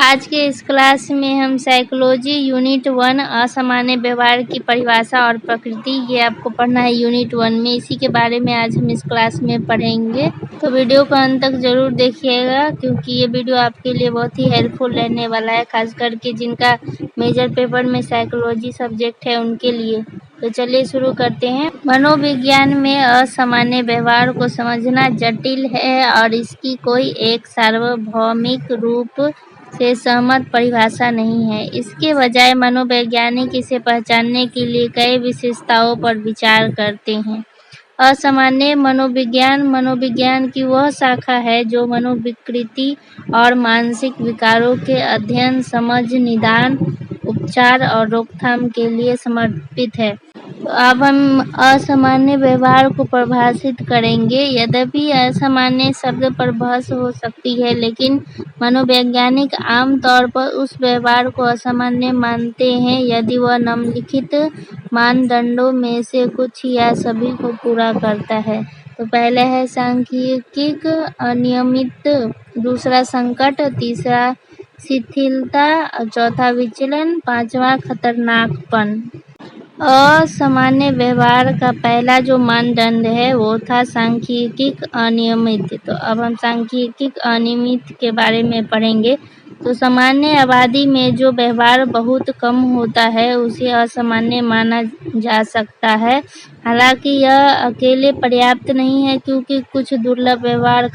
आज के इस क्लास में हम साइकोलॉजी यूनिट 1 असामान्य व्यवहार की परिभाषा और प्रकृति ये आपको पढ़ना है यूनिट 1 में। इसी के बारे में आज हम इस क्लास में पढ़ेंगे, तो वीडियो को अंत तक जरूर देखिएगा क्योंकि ये वीडियो आपके लिए बहुत ही हेल्पफुल रहने वाला है, खास करके जिनका मेजर पेपर में साइकोलॉजी सब्जेक्ट है उनके लिए। तो चलिए शुरू करते हैं। मनोविज्ञान में असामान्य व्यवहार को समझना जटिल है और इसकी कोई एक सार्वभौमिक रूप से सहमत परिभाषा नहीं है। इसके बजाय मनोवैज्ञानिक इसे पहचानने के लिए कई विशेषताओं पर विचार करते हैं। असामान्य मनोविज्ञान की वह शाखा है जो मनोविकृति और मानसिक विकारों के अध्ययन, समझ, निदान, उपचार और रोकथाम के लिए समर्पित है। तो अब हम असामान्य व्यवहार को परिभाषित करेंगे। यद्यपि असामान्य शब्द पर बहस हो सकती है, लेकिन मनोवैज्ञानिक आमतौर पर उस व्यवहार को असामान्य मानते हैं यदि वह निम्नलिखित मानदंडों में से कुछ या सभी को पूरा करता है। तो पहला है सांख्यिकीय अनियमित, दूसरा संकट, तीसरा शिथिलता, चौथा विचलन, पांचवा खतरनाकपन। असामान्य व्यवहार का पहला जो मानदंड है वो था सांख्यिकीय अनियमित। तो अब हम सांख्यिकीय अनियमित के बारे में पढ़ेंगे। तो सामान्य आबादी में जो व्यवहार बहुत कम होता है उसे असामान्य माना जा सकता है। हालांकि यह अकेले पर्याप्त नहीं है क्योंकि कुछ दुर्लभ व्यवहार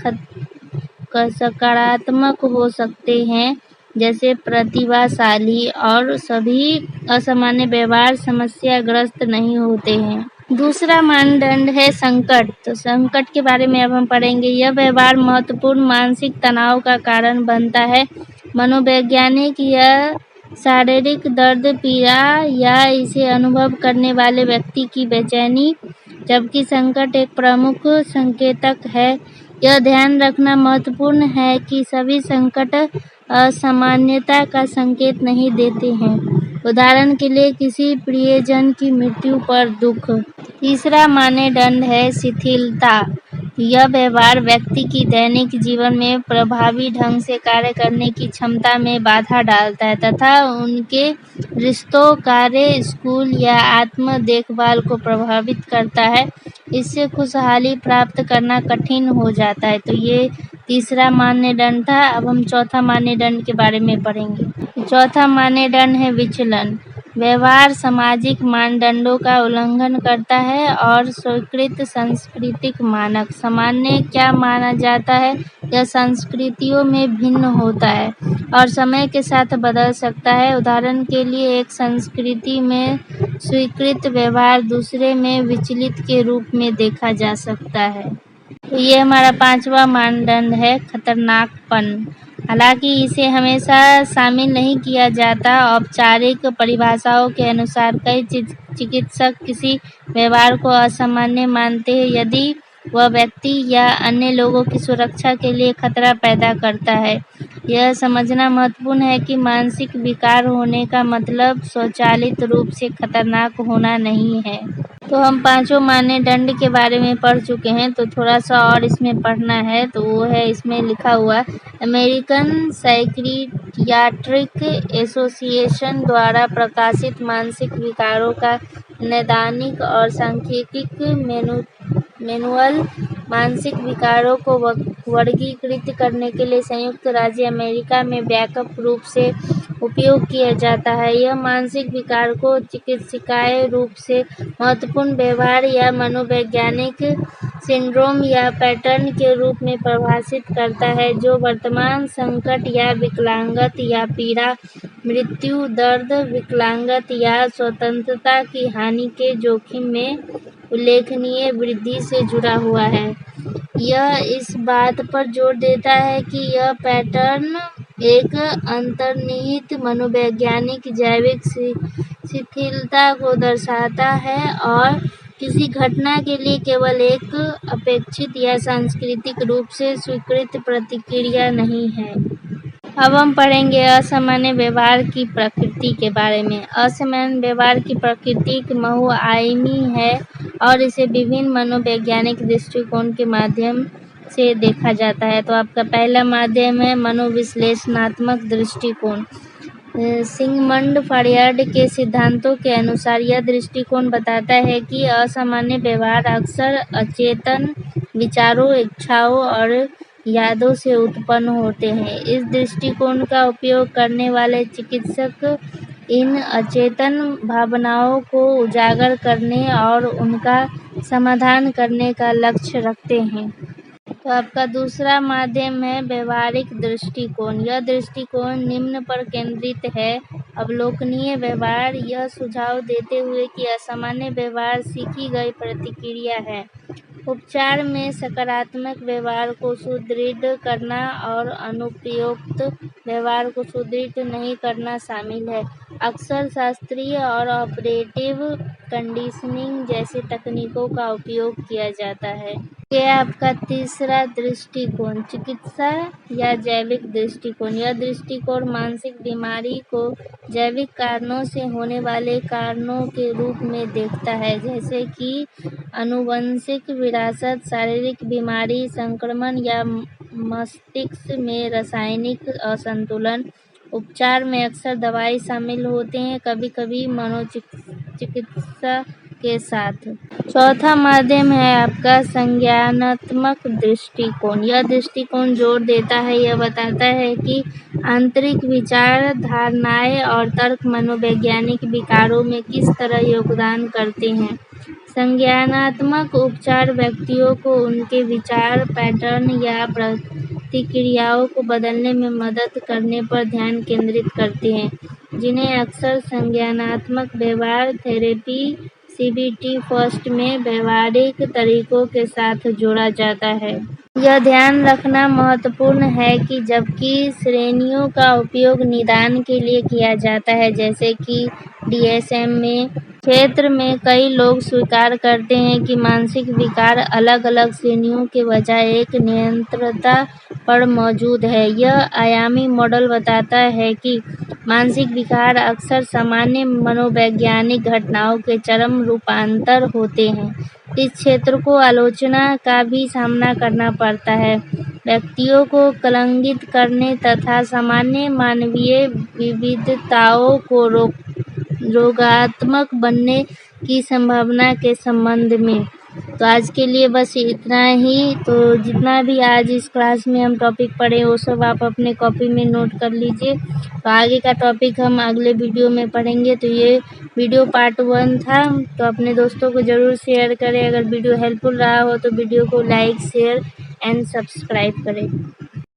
सकारात्मक हो सकते हैं, जैसे प्रतिभाशाली, और सभी असामान्य व्यवहार समस्याग्रस्त नहीं होते हैं। दूसरा मानदंड है संकट। तो संकट के बारे में अब हम पढ़ेंगे। यह व्यवहार महत्वपूर्ण मानसिक तनाव का कारण बनता है। मनोवैज्ञानिक यह शारीरिक दर्द, पीड़ा या इसे अनुभव करने वाले व्यक्ति की बेचैनी, जबकि संकट एक प्रमुख संकेतक है। यह ध्यान रखना महत्वपूर्ण है कि सभी संकट असामान्यता का संकेत नहीं देते हैं। उदाहरण के लिए किसी प्रियजन की मृत्यु पर दुख। तीसरा मानदंड है शिथिलता। यह व्यवहार व्यक्ति की दैनिक जीवन में प्रभावी ढंग से कार्य करने की क्षमता में बाधा डालता है तथा उनके रिश्तों, कार्य, स्कूल या आत्म देखभाल को प्रभावित करता है। इससे खुशहाली प्राप्त करना कठिन हो जाता है। तो ये तीसरा मानदंड था। अब हम चौथा मानदंड के बारे में पढ़ेंगे। चौथा मानदंड है विचलन। व्यवहार सामाजिक मानदंडों का उल्लंघन करता है और स्वीकृत सांस्कृतिक मानक सामान्य क्या माना जाता है यह संस्कृतियों में भिन्न होता है और समय के साथ बदल सकता है। उदाहरण के लिए एक संस्कृति में स्वीकृत व्यवहार दूसरे में विचलित के रूप में देखा जा सकता है। तो ये हमारा पांचवा मानदंड है खतरनाकपन। हालांकि इसे हमेशा शामिल नहीं किया जाता। औपचारिक परिभाषाओं के अनुसार कई चिकित्सक किसी व्यवहार को असामान्य मानते हैं यदि वह व्यक्ति या अन्य लोगों की सुरक्षा के लिए खतरा पैदा करता है। यह समझना महत्वपूर्ण है कि मानसिक विकार होने का मतलब स्वचालित रूप से खतरनाक होना नहीं है। तो हम पांचों मानदंड के बारे में पढ़ चुके हैं, तो थोड़ा सा और इसमें पढ़ना है। तो वो है इसमें लिखा हुआ अमेरिकन साइकियाट्रिक एसोसिएशन द्वारा प्रकाशित मानसिक विकारों का नैदानिक और सांख्यिकीय मैनुअल मानसिक विकारों को वर्गीकृत करने के लिए संयुक्त राज्य अमेरिका में व्यापक रूप से उपयोग किया जाता है। यह मानसिक विकार को चिकित्सीय रूप से महत्वपूर्ण व्यवहार या मनोवैज्ञानिक सिंड्रोम या पैटर्न के रूप में परिभाषित करता है जो वर्तमान संकट या विकलांगत या पीड़ा, मृत्यु, दर्द, विकलांगत या स्वतंत्रता की हानि के जोखिम में उल्लेखनीय वृद्धि से जुड़ा हुआ है। यह इस बात पर जोर देता है कि यह पैटर्न एक अंतर्निहित मनोवैज्ञानिक जैविक शिथिलता को दर्शाता है और किसी घटना के लिए केवल एक अपेक्षित या सांस्कृतिक रूप से स्वीकृत प्रतिक्रिया नहीं है। अब हम पढ़ेंगे असामान्य व्यवहार की प्रकृति के बारे में। असामान्य व्यवहार की प्रकृति बहुआयामी है और इसे विभिन्न मनोवैज्ञानिक दृष्टिकोण के माध्यम से देखा जाता है। तो आपका पहला माध्यम है मनोविश्लेषणात्मक दृष्टिकोण। सिगमंड फ्रॉयड के सिद्धांतों के अनुसार यह दृष्टिकोण बताता है कि असामान्य व्यवहार अक्सर अचेतन विचारों, इच्छाओं और यादों से उत्पन्न होते हैं। इस दृष्टिकोण का उपयोग करने वाले चिकित्सक इन अचेतन भावनाओं को उजागर करने और उनका समाधान करने का लक्ष्य रखते हैं। तो आपका दूसरा माध्यम है व्यवहारिक दृष्टिकोण। यह दृष्टिकोण निम्न पर केंद्रित है। अवलोकनीय व्यवहार यह सुझाव देते हुए कि असामान्य व्यवहार सीखी गई प्रतिक्रिया है। उपचार में सकारात्मक व्यवहार को सुदृढ़ करना और अनुपयुक्त व्यवहार को सुदृढ़ नहीं करना शामिल है। अक्सर शास्त्रीय और ऑपरेटिव कंडीशनिंग जैसी तकनीकों का उपयोग किया जाता है। यह आपका तीसरा दृष्टिकोण चिकित्सा या जैविक दृष्टिकोण। यह दृष्टिकोण मानसिक बीमारी को जैविक कारणों से होने वाले कारणों के रूप में देखता है, जैसे कि आनुवंशिक विरासत, शारीरिक बीमारी, संक्रमण या मस्तिष्क में रासायनिक असंतुलन। उपचार में अक्सर दवाई शामिल होते हैं, कभी-कभी मनोचिकित्सा के साथ। चौथा माध्यम है आपका संज्ञानात्मक दृष्टिकोण। यह दृष्टिकोण जोर देता है, यह बताता है कि आंतरिक विचार, धारणाएं और तर्क मनोवैज्ञानिक विकारों में किस तरह योगदान करते हैं। संज्ञानात्मक उपचार व्यक्तियों को उनके विचार पैटर्न या प्रतिक्रियाओं को बदलने में मदद करने पर ध्यान केंद्रित करते हैं, जिन्हें अक्सर संज्ञानात्मक व्यवहार थेरेपी सीबीटी फर्स्ट में व्यवहारिक तरीकों के साथ जोड़ा जाता है। यह ध्यान रखना महत्वपूर्ण है कि जबकि श्रेणियों का उपयोग निदान के लिए किया जाता है, जैसे कि डीएसएम में, क्षेत्र में कई लोग स्वीकार करते हैं कि मानसिक विकार अलग-अलग श्रेणियों के बजाय एक निरंतरता पर मौजूद है। यह आयामी मॉडल बताता है कि मानसिक विकार अक्सर सामान्य मनोवैज्ञानिक घटनाओं के चरम रूपांतर होते हैं। इस क्षेत्र को आलोचना का भी सामना करना पड़ता है, व्यक्तियों को कलंकित करने तथा सामान्य मानवीय विविधताओं को रोगात्मक बनने की संभावना के संबंध में। तो आज के लिए बस इतना ही। तो जितना भी आज इस क्लास में हम टॉपिक पढ़े वो सब आप अपने कॉपी में नोट कर लीजिए। तो आगे का टॉपिक हम अगले वीडियो में पढ़ेंगे। तो ये वीडियो पार्ट 1 था। तो अपने दोस्तों को ज़रूर शेयर करें। अगर वीडियो हेल्पफुल रहा हो तो वीडियो को लाइक, शेयर एंड सब्सक्राइब करें।